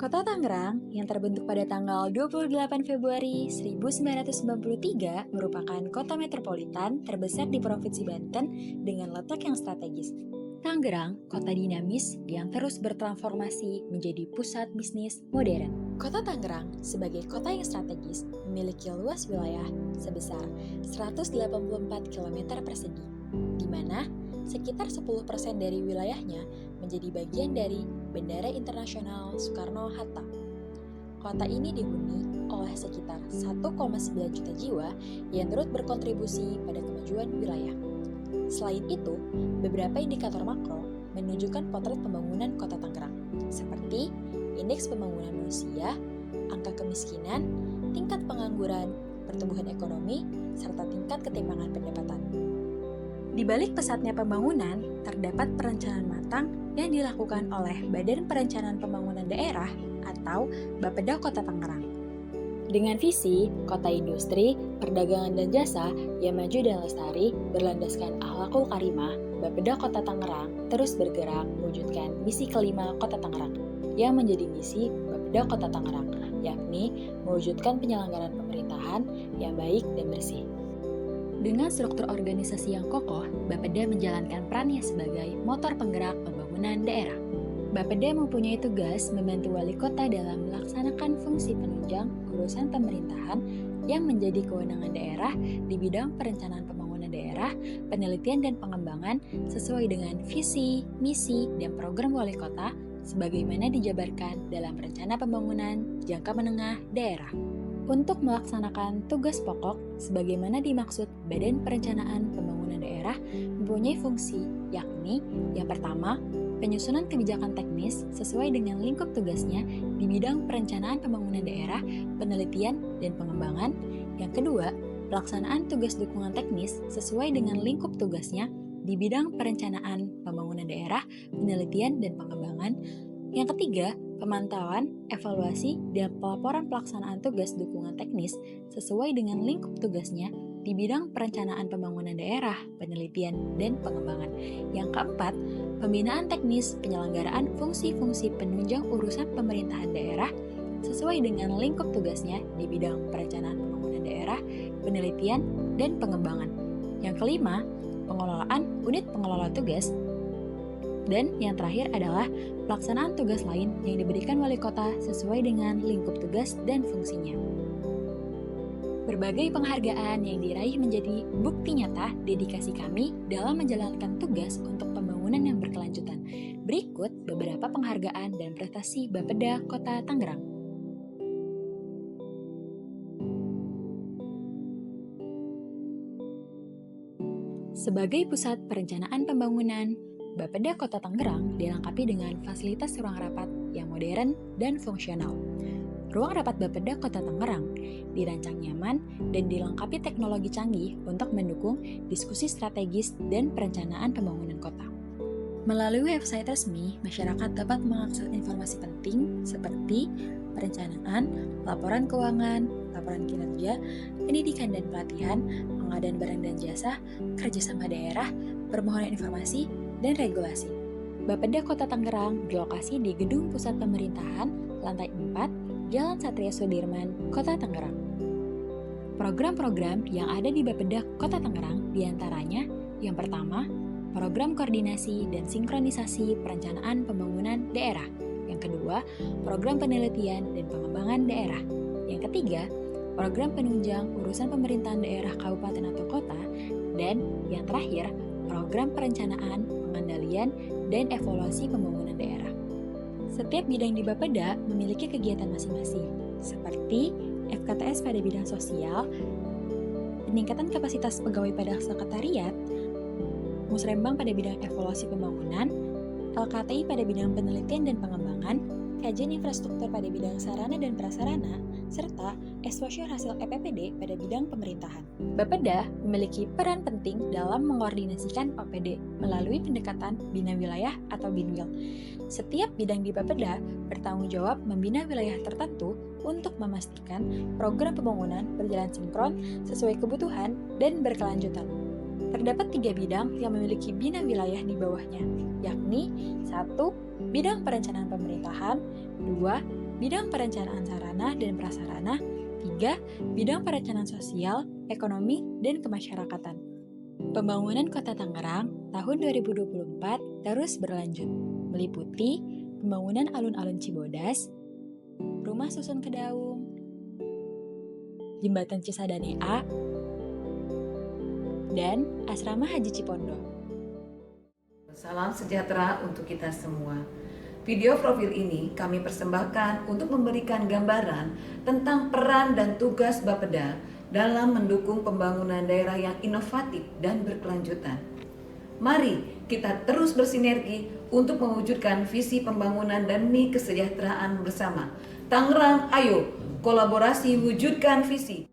Kota Tangerang yang terbentuk pada tanggal 28 Februari 1993 merupakan kota metropolitan terbesar di Provinsi Banten dengan letak yang strategis. Tangerang, kota dinamis yang terus bertransformasi menjadi pusat bisnis modern. Kota Tangerang sebagai kota yang strategis memiliki luas wilayah sebesar 184 km persegi, di mana sekitar 10% dari wilayahnya menjadi bagian dari Bandara Internasional Soekarno-Hatta. Kota ini dihuni oleh sekitar 1,9 juta jiwa yang turut berkontribusi pada kemajuan wilayah. Selain itu, beberapa indikator makro menunjukkan potret pembangunan Kota Tangerang, seperti indeks pembangunan manusia, angka kemiskinan, tingkat pengangguran, pertumbuhan ekonomi, serta tingkat ketimpangan pendapatan. Di balik pesatnya pembangunan, terdapat perencanaan matang yang dilakukan oleh Badan Perencanaan Pembangunan Daerah atau Bapeda Kota Tangerang. Dengan visi kota industri, perdagangan dan jasa yang maju dan lestari berlandaskan akhlakul karimah, Bapeda Kota Tangerang terus bergerak mewujudkan misi kelima Kota Tangerang yang menjadi misi Bapeda Kota Tangerang, yakni mewujudkan penyelenggaraan pemerintahan yang baik dan bersih. Dengan struktur organisasi yang kokoh, Bapeda menjalankan perannya sebagai motor penggerak pembangunan daerah. Bapeda mempunyai tugas membantu wali kota dalam melaksanakan fungsi penunjang urusan pemerintahan yang menjadi kewenangan daerah di bidang perencanaan pembangunan daerah, penelitian dan pengembangan sesuai dengan visi, misi, dan program wali kota sebagaimana dijabarkan dalam rencana pembangunan jangka menengah daerah. Untuk melaksanakan tugas pokok sebagaimana dimaksud Badan Perencanaan Pembangunan Daerah mempunyai fungsi, yakni yang pertama, penyusunan kebijakan teknis sesuai dengan lingkup tugasnya di bidang perencanaan pembangunan daerah, penelitian, dan pengembangan. Yang kedua, pelaksanaan tugas dukungan teknis sesuai dengan lingkup tugasnya di bidang perencanaan pembangunan daerah, penelitian, dan pengembangan. Yang ketiga, pemantauan, evaluasi, dan pelaporan pelaksanaan tugas dukungan teknis sesuai dengan lingkup tugasnya di bidang perencanaan pembangunan daerah, penelitian, dan pengembangan. Yang keempat, pembinaan teknis penyelenggaraan fungsi-fungsi penunjang urusan pemerintahan daerah sesuai dengan lingkup tugasnya di bidang perencanaan pembangunan daerah, penelitian, dan pengembangan. Yang kelima, pengelolaan unit pengelola tugas. Dan yang terakhir adalah pelaksanaan tugas lain yang diberikan wali kota sesuai dengan lingkup tugas dan fungsinya. Berbagai penghargaan yang diraih menjadi bukti nyata dedikasi kami dalam menjalankan tugas untuk pembangunan yang berkelanjutan. Berikut beberapa penghargaan dan prestasi Bapeda Kota Tangerang. Sebagai pusat perencanaan pembangunan, Bapeda Kota Tangerang dilengkapi dengan fasilitas ruang rapat yang modern dan fungsional. Ruang rapat Bapeda Kota Tangerang dirancang nyaman dan dilengkapi teknologi canggih untuk mendukung diskusi strategis dan perencanaan pembangunan kota. Melalui website resmi, masyarakat dapat mengakses informasi penting seperti perencanaan, laporan keuangan, laporan kinerja, pendidikan dan pelatihan, pengadaan barang dan jasa, kerjasama daerah, permohonan informasi, dan regulasi. Bapeda Kota Tangerang berlokasi di Gedung Pusat Pemerintahan, lantai 4, Jalan Satria Sudirman, Kota Tangerang. Program-program yang ada di Bapeda Kota Tangerang diantaranya yang pertama, program koordinasi dan sinkronisasi perencanaan pembangunan daerah. Yang kedua, program penelitian dan pengembangan daerah. Yang ketiga, program penunjang urusan pemerintahan daerah kabupaten atau kota. Dan yang terakhir, program perencanaan, pengendalian, dan evaluasi pembangunan daerah. Setiap bidang di Bapeda memiliki kegiatan masing-masing, seperti FKTS pada bidang sosial, peningkatan kapasitas pegawai pada sekretariat, Musrembang pada bidang evaluasi pembangunan, LKTI pada bidang penelitian dan pengembangan, kajian infrastruktur pada bidang sarana dan prasarana, serta exposure hasil EPPD pada bidang pemerintahan. Bapeda memiliki peran penting dalam mengkoordinasikan OPD melalui pendekatan bina wilayah atau BINWIL. Setiap bidang di Bapeda bertanggung jawab membina wilayah tertentu untuk memastikan program pembangunan berjalan sinkron sesuai kebutuhan dan berkelanjutan. Terdapat 3 bidang yang memiliki bina wilayah di bawahnya, yakni 1. Bidang perencanaan pemerintahan, 2. bidang perencanaan sarana dan prasarana. 3. Bidang perencanaan sosial, ekonomi, dan kemasyarakatan. Pembangunan Kota Tangerang tahun 2024 terus berlanjut, meliputi pembangunan alun-alun Cibodas, rumah susun Kedaung, jembatan Cisadane A, dan asrama Haji Cipondo. Salam sejahtera untuk kita semua. Video profil ini kami persembahkan untuk memberikan gambaran tentang peran dan tugas Bapeda dalam mendukung pembangunan daerah yang inovatif dan berkelanjutan. Mari kita terus bersinergi untuk mewujudkan visi pembangunan demi kesejahteraan bersama. Tangerang, ayo kolaborasi wujudkan visi.